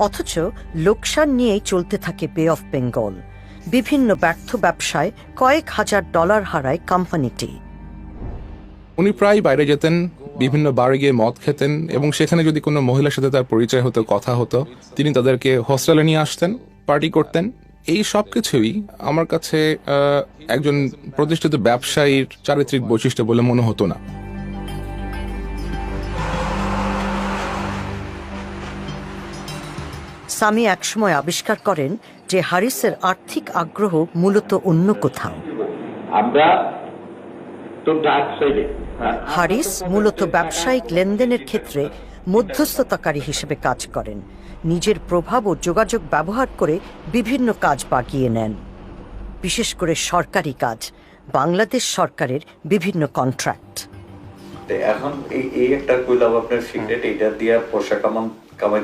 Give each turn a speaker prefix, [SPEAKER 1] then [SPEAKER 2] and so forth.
[SPEAKER 1] অথচ লোকসান নিয়েই চলতে থাকে বে অফ বেঙ্গল। বিভিন্ন ব্যর্থ ব্যবসায় কয়েক হাজার ডলার হারায় কোম্পানিটি।
[SPEAKER 2] উনি প্রায় বাইরে যেতেন, বিভিন্ন বারে গিয়ে মদ খেতেন, এবং সেখানে যদি কোনো মহিলার সাথে তার পরিচয় হতো, কথা হতো, তিনি তাদেরকে হোস্টেলে নিয়ে আসতেন, পার্টি করতেন। এই সব কিছুই আমার কাছে একজন প্রতিষ্ঠিত ব্যবসায়ীর চারিত্রিক বৈশিষ্ট্য বলে মনে হতো না।
[SPEAKER 1] সামি একসময় আবিষ্কার করেন যে হারিসের আর্থিক আগ্রহ মূলত অন্য কোথাও। হারিস মূলত ব্যবসায়িক লেনদেনের ক্ষেত্রে মধ্যস্থতাকারী হিসেবে কাজ করেন। নিজের প্রভাব ও যোগাযোগ ব্যবহার করে বিভিন্ন কাজ বাগিয়ে নেন, বিশেষ করে সরকারি কাজ, বাংলাদেশ সরকারের বিভিন্ন কন্ট্রাক্ট।
[SPEAKER 3] এখন এই একটা কইলাম আপনার সিক্রেট, এটা দিয়ে পয়সা কামাই